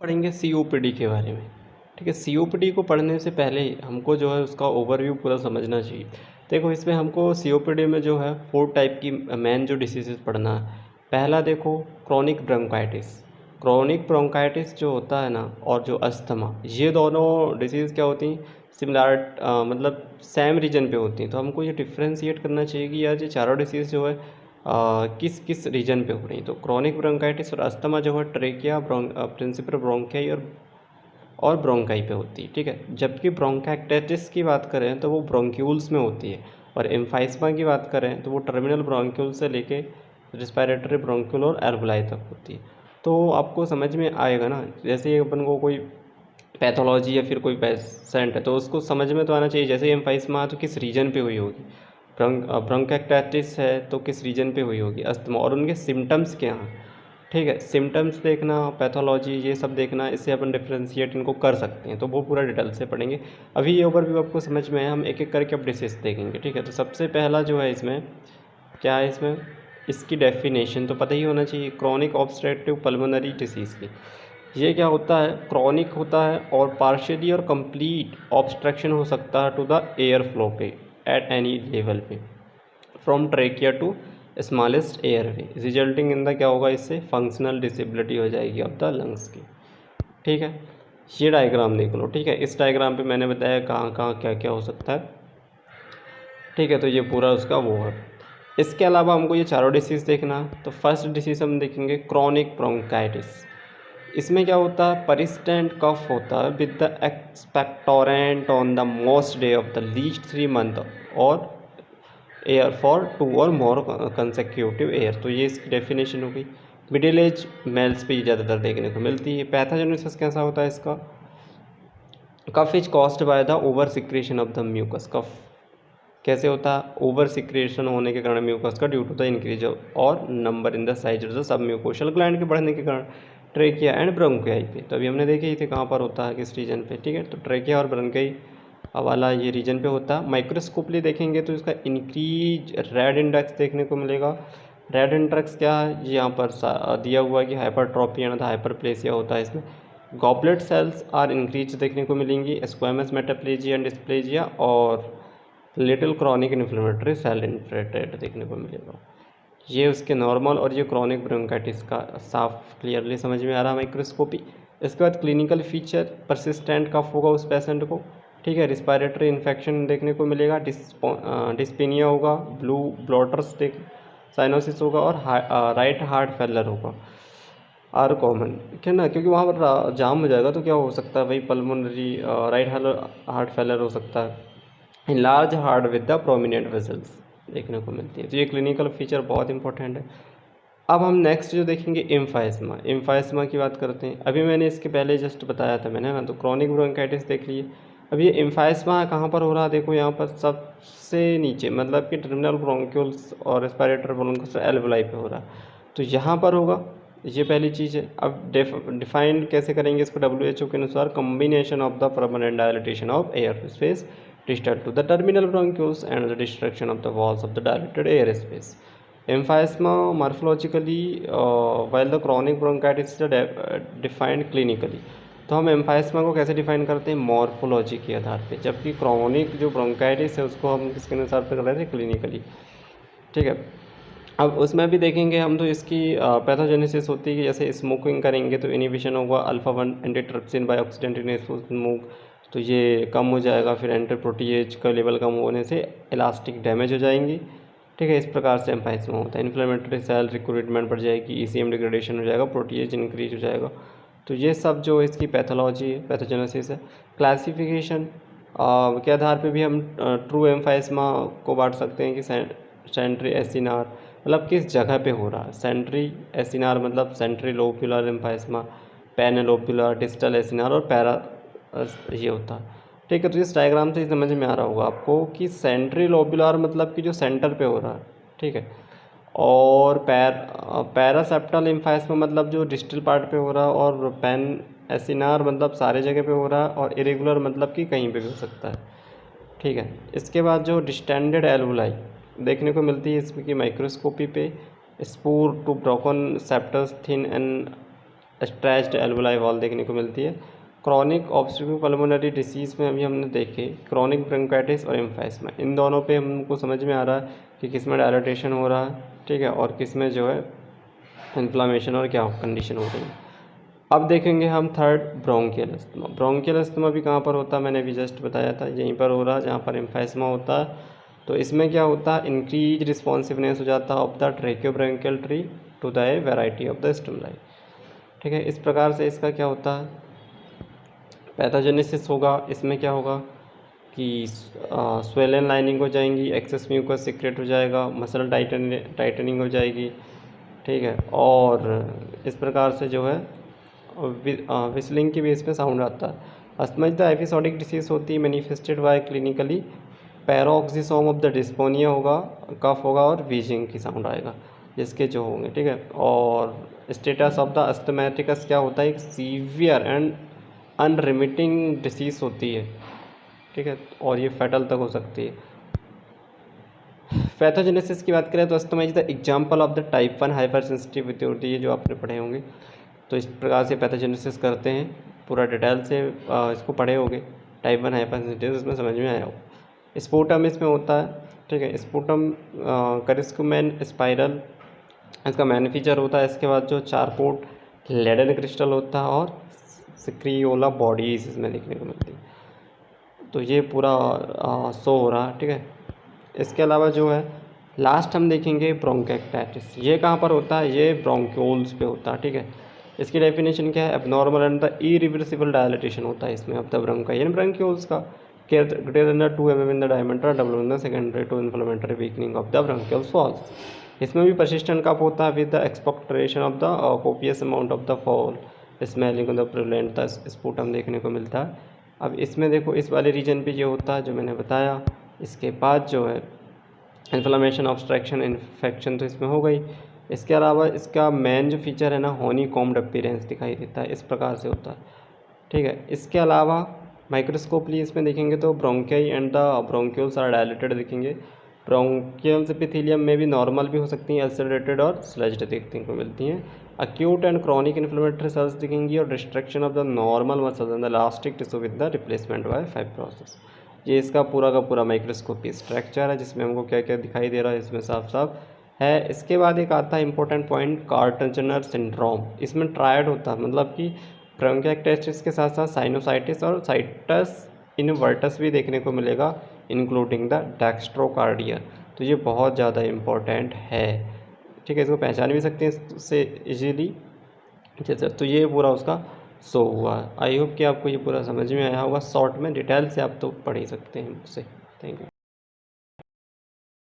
पढ़ेंगे सीओपीडी के बारे में। ठीक है, सीओपीडी को पढ़ने से पहले हमको जो है उसका ओवरव्यू पूरा समझना चाहिए। देखो, इसमें हमको सीओपीडी में जो है 4 टाइप की मेन जो डिसीज़ेज़ पढ़ना है। पहला देखो, क्रोनिक ब्रोंकाइटिस। क्रोनिक ब्रोंकाइटिस जो होता है ना, और जो अस्थमा, ये दोनों डिसीज़ क्या होती हैं, सिमिलर मतलब सेम रीजन पे होती हैं। तो हमको ये डिफ्रेंशिएट करना चाहिए कि यार ये चारों डिसीज़ जो है किस किस रीजन पे हो रही। तो क्रोनिक ब्रोंकाइटिस और अस्थमा जो है ट्रेकिया, प्रिंसिपल ब्रोंकाई और ब्रोंकाई पे होती है। ठीक है, जबकि ब्रोंकाइटिस की बात करें तो वो ब्रोंक्यूल्स में होती है, और एम्फाइसमा की बात करें तो वो टर्मिनल ब्रोंक्यूल से लेके रिस्पायरेटरी ब्रोंक्यूल और एल्वुलाई तक होती है। तो आपको समझ में आएगा ना, जैसे अपन को कोई पैथोलॉजी या फिर कोई पेशेंट है तो उसको समझ में तो आना चाहिए, जैसे एम्फाइसमा तो किस रीजन पे हुई होगी, ब्रोंकाइटिस है तो किस रीजन पे हुई होगी, अस्थमा, और उनके सिम्टम्स क्या हैं। ठीक है, सिम्टम्स देखना, पैथोलॉजी, ये सब देखना, इससे अपन डिफ्रेंशिएट इनको कर सकते हैं। तो वो पूरा डिटेल से पढ़ेंगे। अभी ये ओवरव्यू आपको समझ में आया, हम एक एक करके अब डिसीज देखेंगे। ठीक है, तो सबसे पहला जो है इसमें क्या है, इसमें इसकी डेफिनेशन तो पता ही होना चाहिए, क्रोनिक ऑब्स्ट्रक्टिव पल्मोनरी डिसीज़ की। ये क्या होता है, क्रोनिक होता है और पार्शियली और कंप्लीट ऑब्स्ट्रक्शन हो सकता है टू द एयर फ्लो पे एट एनी लेवल पे, from trachea to smallest airway, resulting in the क्या होगा, इससे फंक्शनल डिसेबिलिटी हो जाएगी ऑफ द लंग्स की। ठीक है, ये डायग्राम देख लो। ठीक है, इस डायग्राम पे मैंने बताया कहाँ कहाँ क्या क्या हो सकता है। ठीक है, तो ये पूरा उसका वो है। इसके अलावा हमको ये चारों डिसीज़ देखना है। तो फर्स्ट डिसीज़ हम देखेंगे क्रोनिक ब्रोंकाइटिस। इसमें क्या होता है, परिस्टेंट कफ होता है with the expectorant on the most day of the least 3 month और एयर फॉर 2 और मोर कंसेक्यूटिव एयर। तो ये इसकी डेफिनेशन हो गई। मिडिल एज मेल्स पे ज़्यादातर देखने को मिलती है। पैथोजेनेसिस कैसा होता है इसका, cough is caused by the over secretion of the mucus. Cough कैसे होता है, ओवर सिक्रेशन होने के कारण म्यूकस का, ड्यू टू द इंक्रीज और number in the size of the sub mucosal gland के बढ़ने के कारण, ट्रेकिया एंड ब्रोंकाई पे। तो अभी हमने देखे ही थे कहाँ पर होता है, किस रीजन पे। ठीक है, तो ट्रेकिया और ब्रोंकाई वाला ये रीजन पे होता है। माइक्रोस्कोपली देखेंगे तो इसका इंक्रीज रेड इंडेक्स देखने को मिलेगा। रेड इंडेक्स क्या है, ये यहाँ पर दिया हुआ है कि हाइपरट्रॉपी एंड हाइपरप्लेसिया होता है इसमें। गॉबलेट सेल्स आर इंक्रीज देखने को मिलेंगी, स्क्वेमस मेटाप्लेजिया एंड डिस्प्लेजिया, और little chronic inflammatory cell inflated देखने को मिलेगा। ये उसके नॉर्मल और ये क्रॉनिक ब्रोंकाइटिस का साफ क्लियरली समझ में आ रहा है माइक्रोस्कोपी। इसके बाद क्लिनिकल फीचर, परसिस्टेंट कफ होगा उस पेशेंट को। ठीक है, रिस्पायरेटरी इन्फेक्शन देखने को मिलेगा, डिस्पेनिया होगा, ब्लू ब्लॉटर्स देख साइनोसिस होगा, और राइट हार्ट फेलर होगा, आर कॉमन। ठीक है ना, क्योंकि वहाँ पर जाम हो जाएगा तो क्या हो सकता है भाई, पल्मोनरी राइट हार्ट फेलर हो सकता है। Large heart with the prominent vessels देखने को मिलती है। तो ये क्लिनिकल फीचर बहुत इंपॉर्टेंट है। अब हम नेक्स्ट जो देखेंगे एम्फाइसमा। एम्फाइसमा की बात करते हैं। अभी मैंने इसके पहले जस्ट बताया था मैंने ना, तो क्रॉनिक ब्रोंकाइटिस देख लिए। अब ये एम्फाइसमा कहाँ पर हो रहा है, देखो यहाँ पर सबसे नीचे, मतलब कि टर्मिनल ब्रोंक्यूल्स और रेस्पिरेटरी ब्रोंक्यूल्स एल्वुलाई पे हो रहा है। तो यहाँ पर होगा, ये पहली चीज़ है। अब डिफाइन कैसे करेंगे इसको, WHO के अनुसार combination of the permanent dilatation of air space distal to the terminal bronchioles and the destruction of the walls of the dilated air space. Emphysema morphologically, while the chronic bronchitis is defined clinically. तो हम एम्फाइसमा को कैसे define करते हैं, morphology के आधार पे, जबकि chronic जो ब्रोंकाइटिस है उसको हम किसके अनुसार पे कर रहे थे, क्लिनिकली। ठीक है, अब उसमें भी देखेंगे हम, तो इसकी पैथोजेनेसिस होती है कि जैसे स्मोकिंग करेंगे तो इनिबिशन होगा alpha 1 antitrypsin by oxidant in smoke, तो ये कम हो जाएगा। फिर एंटर प्रोटीएज का लेवल कम होने से इलास्टिक डैमेज हो जाएंगी। ठीक है, इस प्रकार से एम्फाइसमा होता है। इन्फ्लेमेटरी सेल रिक्रूटमेंट बढ़ जाएगी, ECM डिग्रेडेशन हो जाएगा, प्रोटीएज इंक्रीज हो जाएगा। तो ये सब जो इसकी पैथोलॉजी है, पैथोजेनेसिस है। क्लासिफिकेशन के आधार पे भी हम ट्रू एम्फाइसमा को बांट सकते हैं कि सेंट्री एसिनार, मतलब किस जगह पे हो रहा है। सेंट्री एसिनार मतलब सेंट्री लोब्यूलर एम्फाइसमा, पेनेलोब्यूलर, डिस्टल एसिनार, और पैरा ये होता है। ठीक है, तो इस डायग्राम से ही समझ में आ रहा होगा आपको कि सेंट्री लोब्यूलर मतलब कि जो सेंटर पे हो रहा है। ठीक है, और पैरासेप्टल एम्फाइसमा मतलब जो डिस्टल पार्ट पे हो रहा है, और पेन एसिनार मतलब सारे जगह पे हो रहा है, और इरेगुलर मतलब कि कहीं पे भी हो सकता है। ठीक है, इसके बाद जो डिस्टेंडेड एल्वुलाई देखने को मिलती है इसमें कि माइक्रोस्कोपी पे, स्पूर to broken septa thin and stretched alveoli wall देखने को मिलती है। क्रॉनिक ऑब्स्ट्रक्टिव पल्मोनरी डिसीज़ में अभी हमने देखे क्रॉनिक ब्रोंकाइटिस और एम्फाइसमा, इन दोनों पे हमको समझ में आ रहा है कि किस में डायलेटेशन हो रहा है, ठीक है, और किस में जो है इन्फ्लामेशन और क्या कंडीशन हो रही है। अब देखेंगे हम third bronchial asthma. Bronchial asthma भी कहाँ पर होता है, मैंने अभी जस्ट बताया था, यहीं पर हो रहा है जहाँ पर एम्फाइसमा होता है। तो इसमें क्या होता है, इंक्रीज रिस्पॉन्सिवनेस हो जाता है of the tracheobronchial tree to the variety of the stimuli, ठीक है। इस प्रकार से इसका क्या होता है, पैथोजेनेसिस होगा। इसमें क्या होगा कि स्वेलन लाइनिंग हो जाएंगी, एक्सेस म्यूकस सीक्रेट हो जाएगा, मसल टाइटनिंग हो जाएगी, ठीक है। और इस प्रकार से जो है विस्लिंग की बेस पे साउंड आता है। Asthma is the episodic disease होती है, manifested bye clinically पैरोक्सिसोम of the डिस्पोनिया होगा, कफ होगा और वीजिंग की साउंड आएगा जिसके जो होंगे, ठीक है। और स्टेटस ऑफ द अस्थमैटिकस क्या होता है, एक सीवियर एंड अनरिमिटिंग डिसीज होती है, ठीक है, और ये फैटल तक हो सकती है। पैथोजेनेसिस की बात करें तो asthma is the example of the type 1 hyper sensitivity होती है, जो आपने पढ़े होंगे। तो इस प्रकार से पैथोजेनेसिस करते हैं, पूरा डिटेल से इसको पढ़े होंगे। टाइप 1 हाइपर सेंसिटिव इसमें समझ में आया हो। स्पूटम इसमें होता है, ठीक है। स्पूटम करिस्कुमेन स्पाइरल इसका मैन फीचर होता है। इसके बाद जो 4 पोर्ट लेडन क्रिस्टल होता है और सिक्रियोला बॉडीज इसमें देखने को मिलती है। तो ये पूरा शो हो रहा है, ठीक है। इसके अलावा जो है लास्ट हम देखेंगे ब्रोंकाइटिस। ये कहाँ पर होता है, ये ब्रोंक्यूल्स पे होता है, ठीक है। इसकी डेफिनेशन क्या है, abnormal and the irreversible dilatation होता है इसमें of the bronchi and bronchioles का, greater than 2 mm in the diameter, double in the secondary to inflammatory weakening of the bronchial walls। इसमें भी persistent कफ होता है with the expectoration of the copious amount of the fall smelling of the prevalent the sputum देखने को मिलता है। अब इसमें देखो इस वाले रीजन पे ये होता है जो मैंने बताया। इसके बाद जो है इन्फ्लामेशन, ऑब्स्ट्रक्शन, इन्फेक्शन तो इसमें हो गई। इसके अलावा इसका मेन जो फीचर है ना, हॉनी कॉम्ड अपीयरेंस दिखाई देता है, इस प्रकार से होता है, ठीक है। इसके अलावा माइक्रोस्कोपली इसमें देखेंगे तो bronchi and the bronchioles are dilated दिखेंगे। ब्रोंकियल्स एपिथेलियम में भी नॉर्मल भी हो सकती हैं, अल्सरेटेड और स्लज्ड देखने को मिलती हैं। Acute and chronic inflammatory cells दिखेंगी और destruction of the normal muscles and the elastic tissue with the replacement by fibrosis. ये इसका पूरा का पूरा माइक्रोस्कोपी स्ट्रक्चर है जिसमें हमको क्या क्या दिखाई दे रहा है, इसमें साफ साफ है। इसके बाद एक आता है इंपॉर्टेंट पॉइंट, कार्टनर सिंड्रोम। इसमें ट्रायड होता है, मतलब कि ब्रोंकाइटिस के साथ साथ साइनोसाइटिस और साइटस इनवर्टस भी देखने को मिलेगा, इंक्लूडिंग द डेक्स्ट्रोकार्डिया। तो ये बहुत ज़्यादा इम्पोर्टेंट है, ठीक है। इसको पहचान भी सकते हैं इससे इजीली, जैसे तो ये पूरा उसका शो हुआ। आई होप कि आपको ये पूरा समझ में आया होगा। शॉर्ट में डिटेल से आप तो पढ़ ही सकते हैं मुझसे। Thank you.